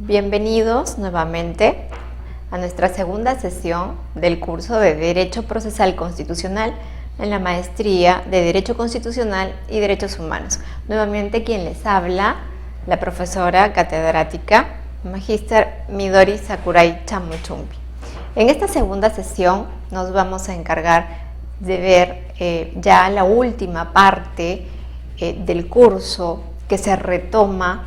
Bienvenidos nuevamente a nuestra segunda sesión del curso de Derecho Procesal Constitucional en la Maestría de Derecho Constitucional y Derechos Humanos. Nuevamente quien les habla, la profesora catedrática Magíster Midori Sakurai Chamuchumbi. En esta segunda sesión nos vamos a encargar de ver ya la última parte del curso que se retoma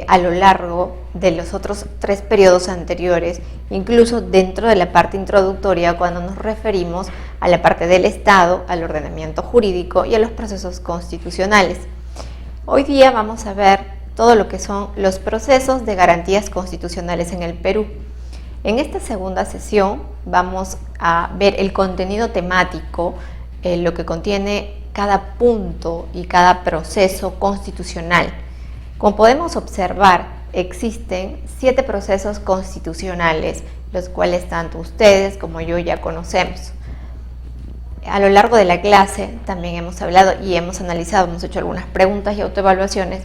a lo largo de los otros 3 periodos anteriores, incluso dentro de la parte introductoria cuando nos referimos a la parte del Estado, al ordenamiento jurídico y a los procesos constitucionales. Hoy día vamos a ver todo lo que son los procesos de garantías constitucionales en el Perú. En esta segunda sesión vamos a ver el contenido temático, lo que contiene cada punto y cada proceso constitucional. Como podemos observar, existen 7 procesos constitucionales, los cuales tanto ustedes como yo ya conocemos. A lo largo de la clase también hemos hablado y hemos analizado, hemos hecho algunas preguntas y autoevaluaciones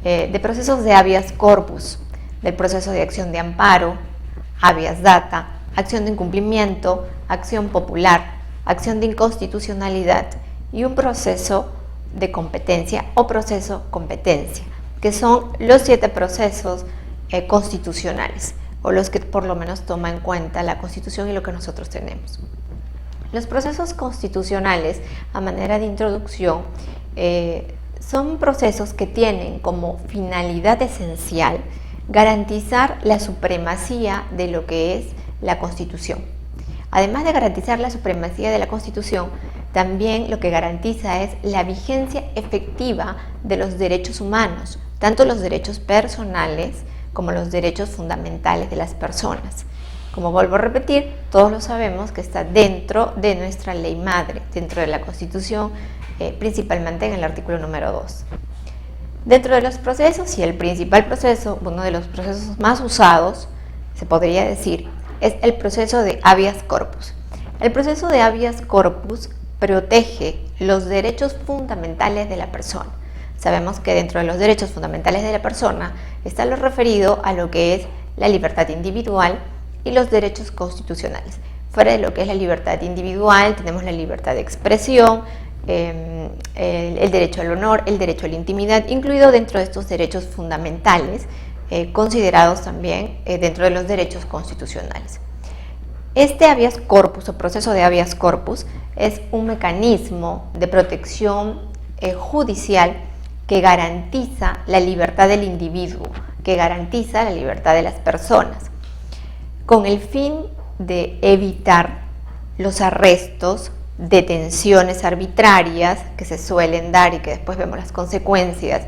de procesos de habeas corpus, del proceso de acción de amparo, habeas data, acción de incumplimiento, acción popular, acción de inconstitucionalidad y un proceso de competencia o proceso competencia, que son los 7 procesos constitucionales, o los que por lo menos toma en cuenta la Constitución y lo que nosotros tenemos. Los procesos constitucionales, a manera de introducción, son procesos que tienen como finalidad esencial garantizar la supremacía de lo que es la Constitución. Además de garantizar la supremacía de la Constitución, también lo que garantiza es la vigencia efectiva de los derechos humanos, tanto los derechos personales como los derechos fundamentales de las personas. Como vuelvo a repetir, todos lo sabemos que está dentro de nuestra ley madre, dentro de la Constitución, principalmente en el artículo número 2. Dentro de los procesos, y el principal proceso, uno de los procesos más usados, se podría decir, es el proceso de habeas corpus. El proceso de habeas corpus protege los derechos fundamentales de la persona. Sabemos que dentro de los derechos fundamentales de la persona está lo referido a lo que es la libertad individual y los derechos constitucionales. Fuera de lo que es la libertad individual, tenemos la libertad de expresión, el derecho al honor, el derecho a la intimidad, incluido dentro de estos derechos fundamentales, considerados también dentro de los derechos constitucionales. Este habeas corpus o proceso de habeas corpus es un mecanismo de protección judicial que garantiza la libertad del individuo, que garantiza la libertad de las personas, con el fin de evitar los arrestos, detenciones arbitrarias que se suelen dar y que después vemos las consecuencias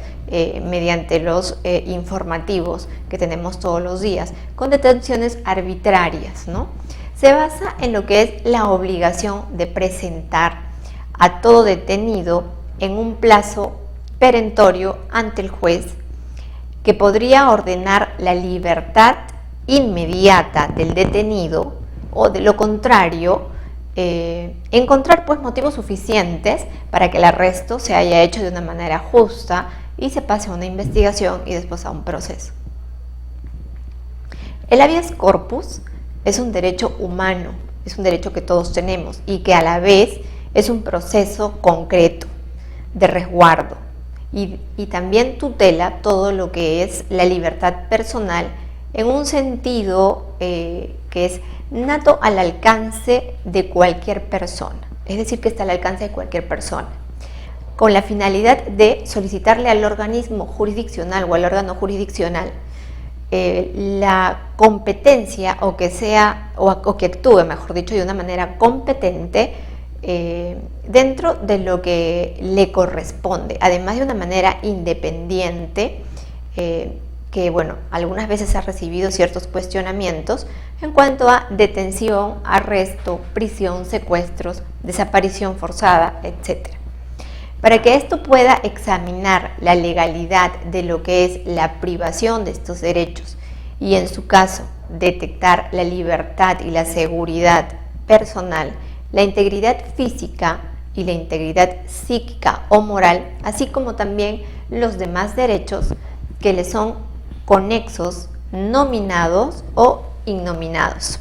mediante los informativos que tenemos todos los días, con detenciones arbitrarias, ¿no? Se basa en lo que es la obligación de presentar a todo detenido en un plazo perentorio ante el juez, que podría ordenar la libertad inmediata del detenido, o de lo contrario, encontrar pues motivos suficientes para que el arresto se haya hecho de una manera justa y se pase a una investigación y después a un proceso. El habeas corpus es un derecho humano, es un derecho que todos tenemos y que a la vez es un proceso concreto de resguardo y también tutela todo lo que es la libertad personal en un sentido que es nato al alcance de cualquier persona, es decir, que está al alcance de cualquier persona, con la finalidad de solicitarle al organismo jurisdiccional o al órgano jurisdiccional la competencia o que actúe, mejor dicho, de una manera competente dentro de lo que le corresponde, además de una manera independiente, que bueno, algunas veces ha recibido ciertos cuestionamientos en cuanto a detención, arresto, prisión, secuestros, desaparición forzada, etc. Para que esto pueda examinar la legalidad de lo que es la privación de estos derechos y en su caso detectar la libertad y la seguridad personal, la integridad física y la integridad psíquica o moral, así como también los demás derechos que le son conexos nominados o innominados.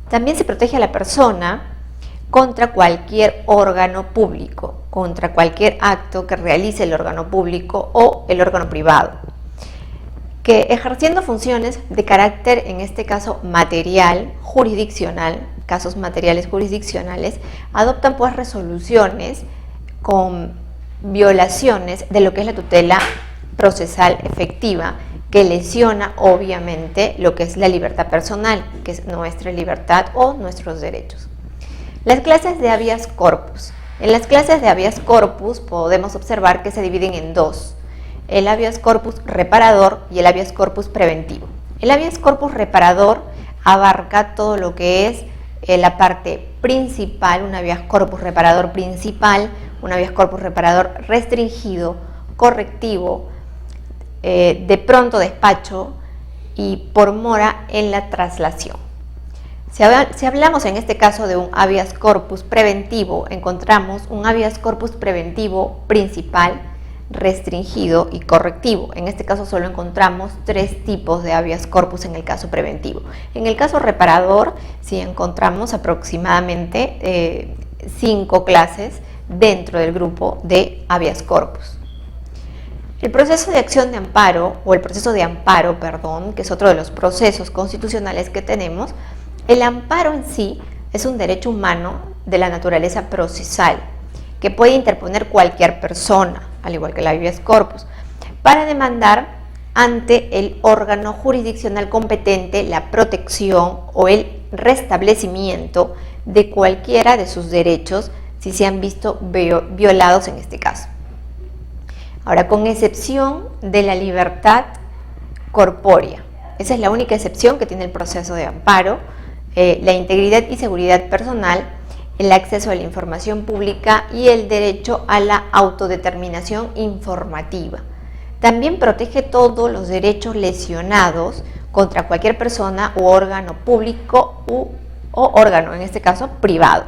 También se protege a la persona contra cualquier órgano público, contra cualquier acto que realice el órgano público o el órgano privado, que ejerciendo funciones de carácter, en este caso material, jurisdiccional, casos materiales jurisdiccionales, adoptan pues resoluciones con violaciones de lo que es la tutela procesal efectiva, que lesiona obviamente lo que es la libertad personal, que es nuestra libertad o nuestros derechos. Las clases de habeas corpus. En las clases de habeas corpus podemos observar que se dividen en dos: el habeas corpus reparador y el habeas corpus preventivo. El habeas corpus reparador abarca todo lo que es la parte principal, un habeas corpus reparador principal, un habeas corpus reparador restringido, correctivo, de pronto despacho y por mora en la traslación. Si hablamos en este caso de un habeas corpus preventivo, encontramos un habeas corpus preventivo principal, restringido y correctivo. En este caso solo encontramos tres tipos de habeas corpus en el caso preventivo. En el caso reparador sí encontramos aproximadamente 5 clases dentro del grupo de habeas corpus. El proceso de acción de amparo, o el proceso de amparo, perdón, que es otro de los procesos constitucionales que tenemos, el amparo en sí es un derecho humano de la naturaleza procesal que puede interponer cualquier persona, al igual que el habeas corpus, para demandar ante el órgano jurisdiccional competente la protección o el restablecimiento de cualquiera de sus derechos si se han visto violados en este caso. Ahora, con excepción de la libertad corpórea, esa es la única excepción que tiene el proceso de amparo, la integridad y seguridad personal, el acceso a la información pública y el derecho a la autodeterminación informativa. También protege todos los derechos lesionados contra cualquier persona u órgano público o órgano, en este caso privado,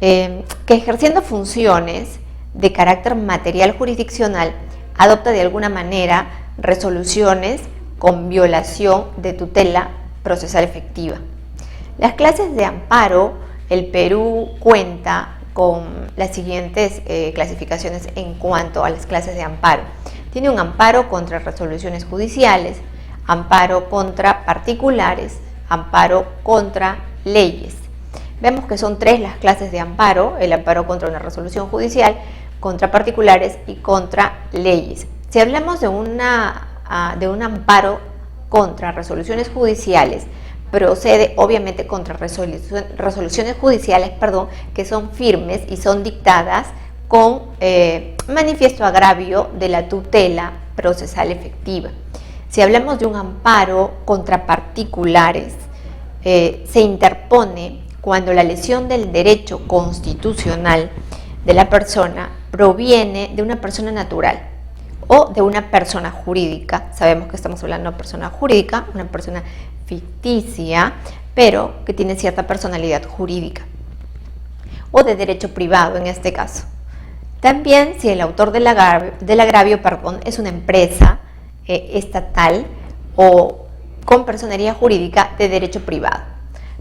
que ejerciendo funciones de carácter material jurisdiccional adopta de alguna manera resoluciones con violación de tutela procesal efectiva. Las clases de amparo, el Perú cuenta con las siguientes clasificaciones en cuanto a las clases de amparo. Tiene un amparo contra resoluciones judiciales, amparo contra particulares, amparo contra leyes. Vemos que son 3 las clases de amparo: el amparo contra una resolución judicial, contra particulares y contra leyes. Si hablamos de un amparo contra resoluciones judiciales, procede obviamente contra resoluciones judiciales, que son firmes y son dictadas con manifiesto agravio de la tutela procesal efectiva. Si hablamos de un amparo contra particulares, se interpone cuando la lesión del derecho constitucional de la persona proviene de una persona natural o de una persona jurídica. Sabemos que estamos hablando de una persona jurídica, una persona ficticia, pero que tiene cierta personalidad jurídica, o de derecho privado en este caso. También si el autor del agravio es una empresa estatal o con personería jurídica de derecho privado.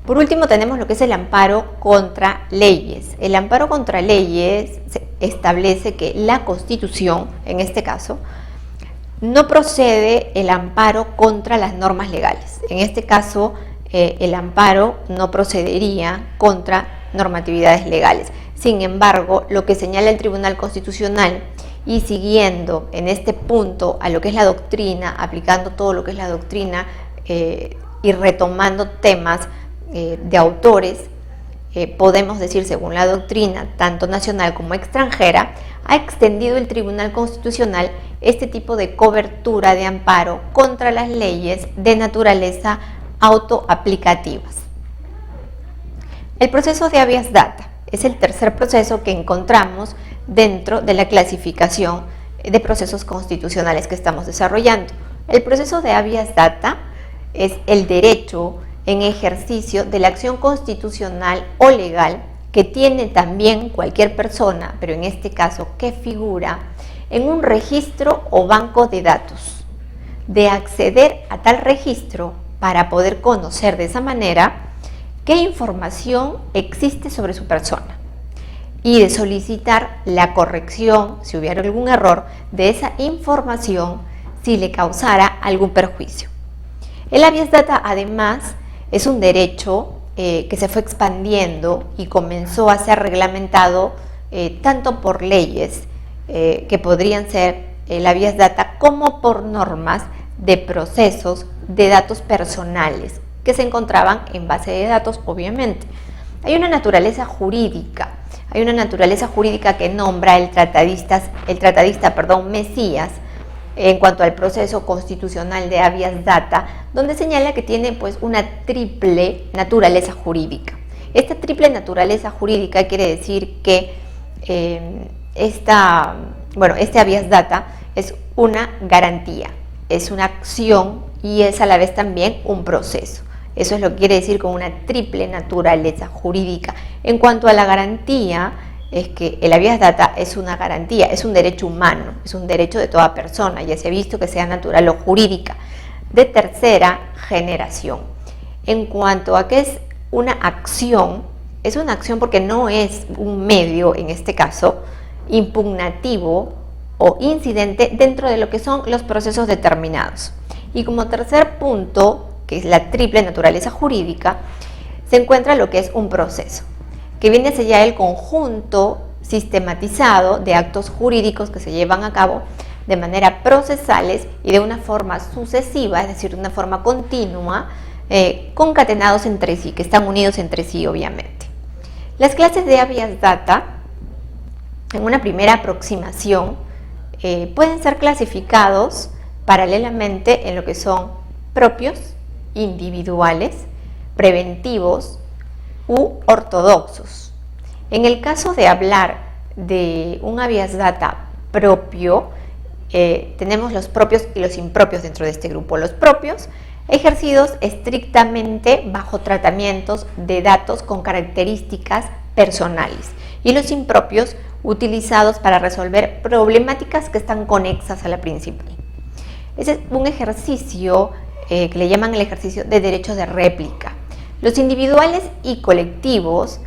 Por último tenemos lo que es el amparo contra leyes. El amparo contra leyes establece que la Constitución, en este caso, no procede el amparo contra las normas legales. En este caso, el amparo no procedería contra normatividades legales. Sin embargo, lo que señala el Tribunal Constitucional, y siguiendo en este punto a lo que es la doctrina, aplicando todo lo que es la doctrina y retomando temas de autores, podemos decir, según la doctrina, tanto nacional como extranjera, ha extendido el Tribunal Constitucional este tipo de cobertura de amparo contra las leyes de naturaleza autoaplicativas. El proceso de habeas data es el tercer proceso que encontramos dentro de la clasificación de procesos constitucionales que estamos desarrollando. El proceso de habeas data es el derecho en ejercicio de la acción constitucional o legal que tiene también cualquier persona, pero en este caso que figura en un registro o banco de datos, de acceder a tal registro para poder conocer de esa manera qué información existe sobre su persona y de solicitar la corrección, si hubiera algún error, de esa información si le causara algún perjuicio. El habeas data, además, es un derecho que se fue expandiendo y comenzó a ser reglamentado tanto por leyes que podrían ser el habeas data como por normas de procesos de datos personales que se encontraban en base de datos, obviamente. Hay una naturaleza jurídica que nombra el tratadista, Mesías, en cuanto al proceso constitucional de habeas data, donde señala que tiene pues una triple naturaleza jurídica. Esta triple naturaleza jurídica quiere decir que este habeas data es una garantía, es una acción y es a la vez también un proceso. Eso es lo que quiere decir con una triple naturaleza jurídica. En cuanto a la garantía, es que el habeas data es una garantía, es un derecho humano, es un derecho de toda persona, ya se ha visto que sea natural o jurídica, de tercera generación. En cuanto a qué es una acción porque no es un medio, en este caso, impugnativo o incidente dentro de lo que son los procesos determinados. Y como tercer punto, que es la triple naturaleza jurídica, se encuentra lo que es un proceso, que viene a ser ya el conjunto sistematizado de actos jurídicos que se llevan a cabo de manera procesales y de una forma sucesiva, es decir, de una forma continua, concatenados entre sí, que están unidos entre sí, obviamente. Las clases de habeas data, en una primera aproximación, pueden ser clasificados paralelamente en lo que son propios, individuales, preventivos u ortodoxos. En el caso de hablar de un habeas data propio, tenemos los propios y los impropios dentro de este grupo. Los propios, ejercidos estrictamente bajo tratamientos de datos con características personales, y los impropios, utilizados para resolver problemáticas que están conexas a la principal. Ese es un ejercicio que le llaman el ejercicio de derechos de réplica. Los individuales y colectivos,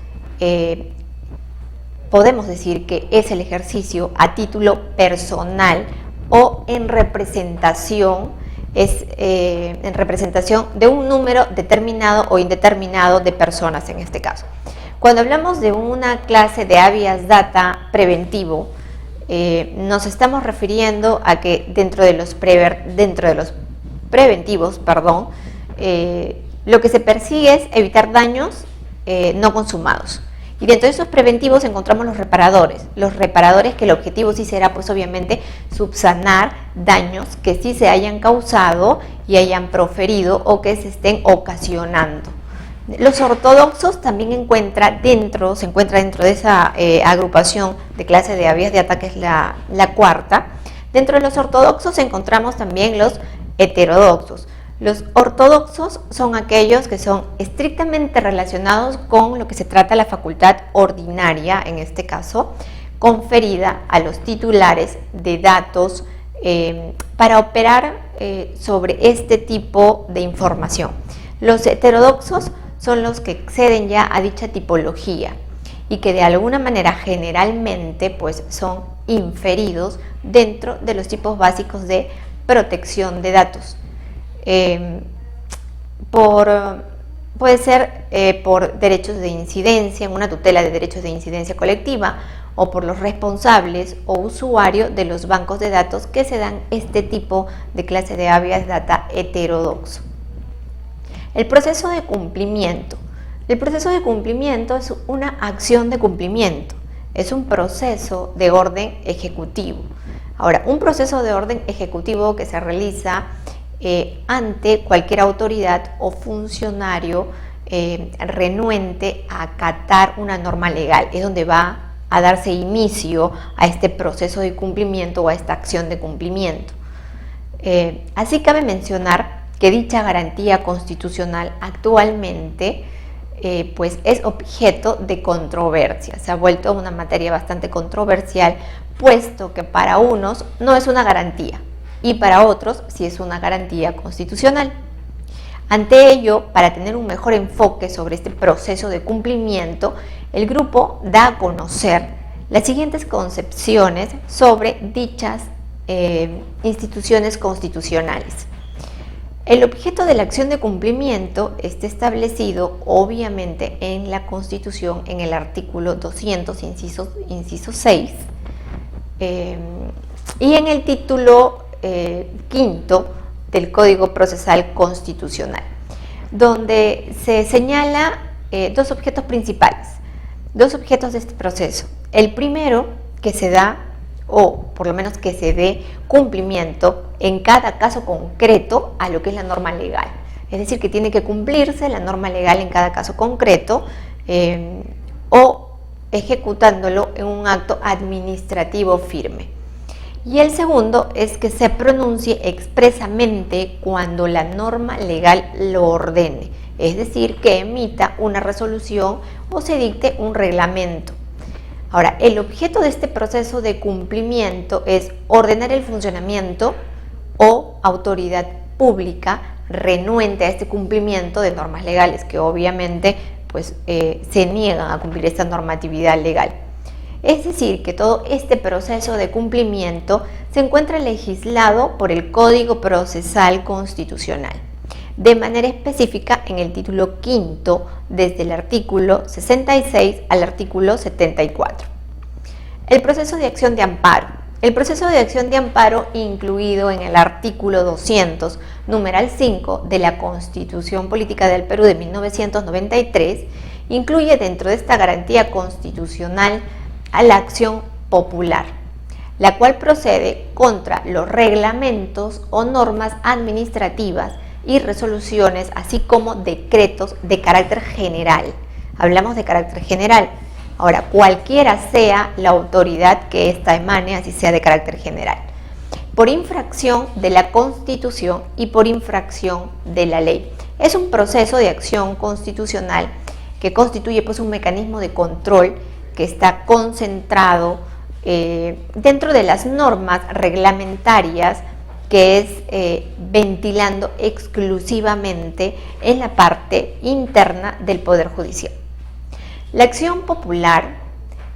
podemos decir que es el ejercicio a título personal o en representación, en representación de un número determinado o indeterminado de personas en este caso. Cuando hablamos de una clase de habeas data preventivo, nos estamos refiriendo a que dentro de los preventivos, lo que se persigue es evitar daños no consumados. Y dentro de esos preventivos encontramos los reparadores que el objetivo sí será pues obviamente subsanar daños que sí se hayan causado y hayan proferido o que se estén ocasionando. Los ortodoxos también se encuentra dentro de esa agrupación de clase de habeas data, que es la cuarta. Dentro de los ortodoxos encontramos también los heterodoxos. Los ortodoxos son aquellos que son estrictamente relacionados con lo que se trata la facultad ordinaria, en este caso, conferida a los titulares de datos para operar sobre este tipo de información. Los heterodoxos son los que exceden ya a dicha tipología y que de alguna manera generalmente pues son inferidos dentro de los tipos básicos de protección de datos. Puede ser por derechos de incidencia, en una tutela de derechos de incidencia colectiva, o por los responsables o usuarios de los bancos de datos que se dan este tipo de clase de habeas data heterodoxo. El proceso de cumplimiento. El proceso de cumplimiento es una acción de cumplimiento, es un proceso de orden ejecutivo. Ahora, un proceso de orden ejecutivo que se realiza ante cualquier autoridad o funcionario renuente a acatar una norma legal, es donde va a darse inicio a este proceso de cumplimiento o a esta acción de cumplimiento. Así cabe mencionar que dicha garantía constitucional actualmente pues es objeto de controversia, se ha vuelto una materia bastante controversial, puesto que para unos no es una garantía, y para otros si es una garantía constitucional. Ante ello, para tener un mejor enfoque sobre este proceso de cumplimiento, el grupo da a conocer las siguientes concepciones sobre dichas instituciones constitucionales. El objeto de la acción de cumplimiento está establecido obviamente en la Constitución en el artículo 200, inciso 6, y en el título quinto del Código Procesal Constitucional, donde se señala dos objetos principales, dos objetos de este proceso. El primero, que se da, o por lo menos que se dé cumplimiento en cada caso concreto a lo que es la norma legal. Es decir, que tiene que cumplirse la norma legal en cada caso concreto o ejecutándolo en un acto administrativo firme. Y el segundo es que se pronuncie expresamente cuando la norma legal lo ordene, es decir, que emita una resolución o se dicte un reglamento. Ahora, el objeto de este proceso de cumplimiento es ordenar el funcionamiento o autoridad pública renuente a este cumplimiento de normas legales, que obviamente se niegan a cumplir esta normatividad legal. Es decir, que todo este proceso de cumplimiento se encuentra legislado por el Código Procesal Constitucional, de manera específica en el título quinto, desde el artículo 66 al artículo 74. El proceso de acción de amparo. El proceso de acción de amparo, incluido en el artículo 200, numeral 5 de la Constitución Política del Perú de 1993, incluye dentro de esta garantía constitucional a la acción popular, la cual procede contra los reglamentos o normas administrativas y resoluciones, así como decretos de carácter general. Hablamos de carácter general. Ahora, cualquiera sea la autoridad que ésta emane, así sea de carácter general, por infracción de la Constitución y por infracción de la ley. Es un proceso de acción constitucional que constituye un mecanismo de control que está concentrado dentro de las normas reglamentarias, que es ventilando exclusivamente en la parte interna del Poder Judicial. La acción popular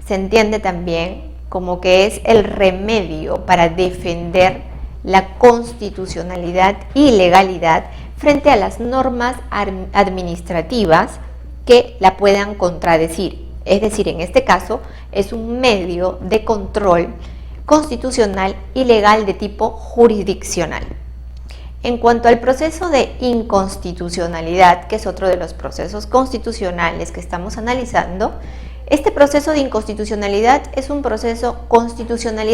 se entiende también como que es el remedio para defender la constitucionalidad y legalidad frente a las normas administrativas que la puedan contradecir. Es decir, en este caso es un medio de control constitucional y legal de tipo jurisdiccional. En cuanto al proceso de inconstitucionalidad, que es otro de los procesos constitucionales que estamos analizando, este proceso de inconstitucionalidad es un proceso constitucional,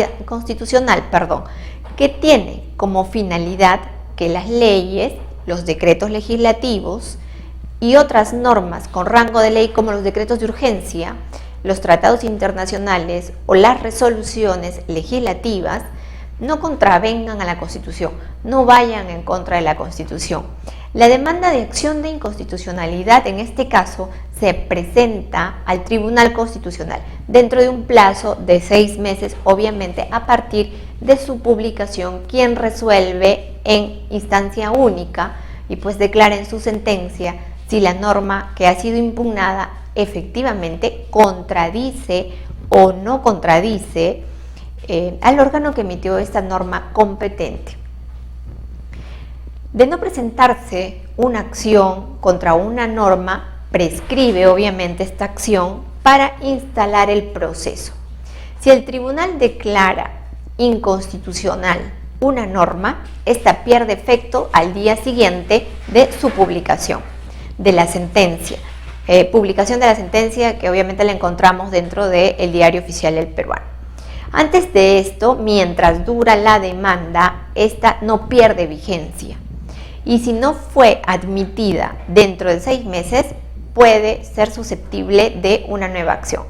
que tiene como finalidad que las leyes, los decretos legislativos y otras normas con rango de ley como los decretos de urgencia, los tratados internacionales o las resoluciones legislativas no contravengan a la Constitución, no vayan en contra de la Constitución. La demanda de acción de inconstitucionalidad en este caso se presenta al Tribunal Constitucional dentro de un plazo de 6 meses, obviamente a partir de su publicación, quien resuelve en instancia única y declara en su sentencia si la norma que ha sido impugnada efectivamente contradice o no contradice al órgano que emitió esta norma competente. De no presentarse una acción contra una norma, prescribe obviamente esta acción para instalar el proceso. Si el tribunal declara inconstitucional una norma, esta pierde efecto al día siguiente de su publicación de la sentencia. Publicación de la sentencia que obviamente la encontramos dentro del Diario Oficial del Peruano. Antes de esto, mientras dura la demanda, esta no pierde vigencia. Y si no fue admitida dentro de 6 meses, puede ser susceptible de una nueva acción.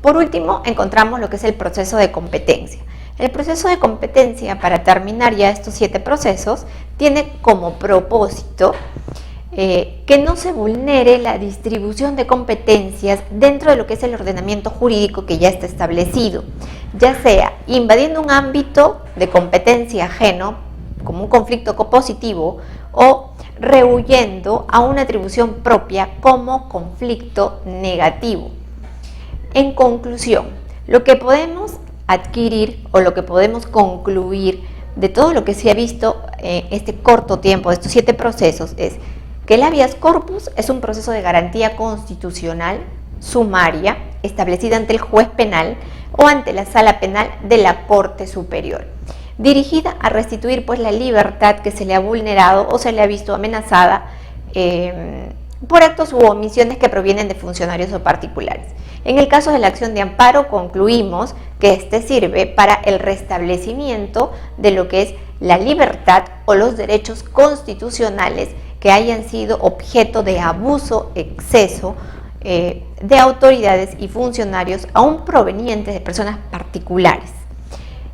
Por último, encontramos lo que es el proceso de competencia. El proceso de competencia, para terminar ya estos 7 procesos, tiene como propósito que no se vulnere la distribución de competencias dentro de lo que es el ordenamiento jurídico que ya está establecido, ya sea invadiendo un ámbito de competencia ajeno, como un conflicto copositivo o rehuyendo a una atribución propia como conflicto negativo. En conclusión, lo que podemos adquirir o lo que podemos concluir de todo lo que se ha visto en este corto tiempo, de estos 7 procesos, es que el habeas corpus es un proceso de garantía constitucional sumaria establecida ante el juez penal o ante la sala penal de la Corte Superior, dirigida a restituir pues la libertad que se le ha vulnerado o se le ha visto amenazada por actos u omisiones que provienen de funcionarios o particulares. En el caso de la acción de amparo, concluimos que este sirve para el restablecimiento de lo que es la libertad o los derechos constitucionales que hayan sido objeto de abuso, exceso de autoridades y funcionarios aún provenientes de personas particulares.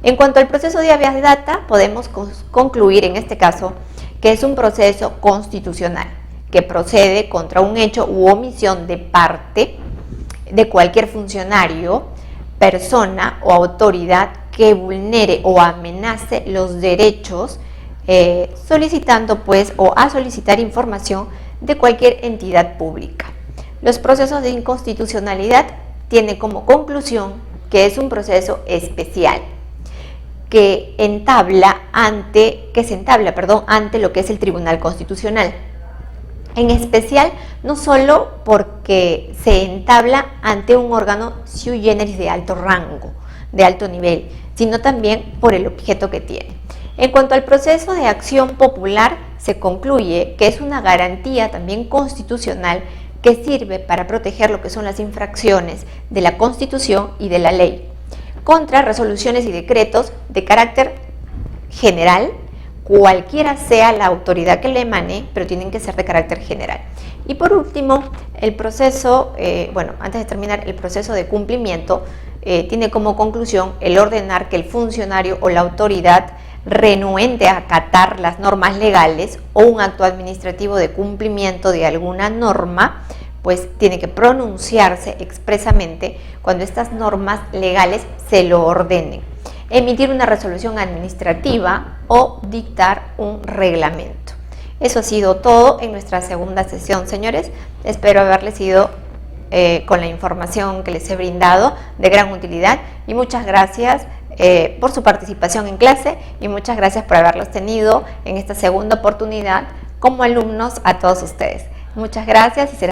En cuanto al proceso de habeas data, podemos concluir en este caso que es un proceso constitucional que procede contra un hecho u omisión de parte de cualquier funcionario, persona o autoridad que vulnere o amenace los derechos, solicitando pues o a solicitar información de cualquier entidad pública. Los procesos de inconstitucionalidad tienen como conclusión que es un proceso especial que se entabla ante lo que es el Tribunal Constitucional. En especial, no solo porque se entabla ante un órgano sui generis de alto rango, de alto nivel, sino también por el objeto que tiene. En cuanto al proceso de acción popular, se concluye que es una garantía también constitucional que sirve para proteger lo que son las infracciones de la Constitución y de la ley, contra resoluciones y decretos de carácter general, cualquiera sea la autoridad que le emane, pero tienen que ser de carácter general. Y por último, el proceso, antes de terminar, el proceso de cumplimiento tiene como conclusión el ordenar que el funcionario o la autoridad renuente a acatar las normas legales o un acto administrativo de cumplimiento de alguna norma, pues tiene que pronunciarse expresamente cuando estas normas legales se lo ordenen, emitir una resolución administrativa o dictar un reglamento. Eso ha sido todo en nuestra segunda sesión, señores. Espero haberles sido con la información que les he brindado de gran utilidad y muchas gracias por su participación en clase y muchas gracias por haberlos tenido en esta segunda oportunidad como alumnos a todos ustedes. Muchas gracias y será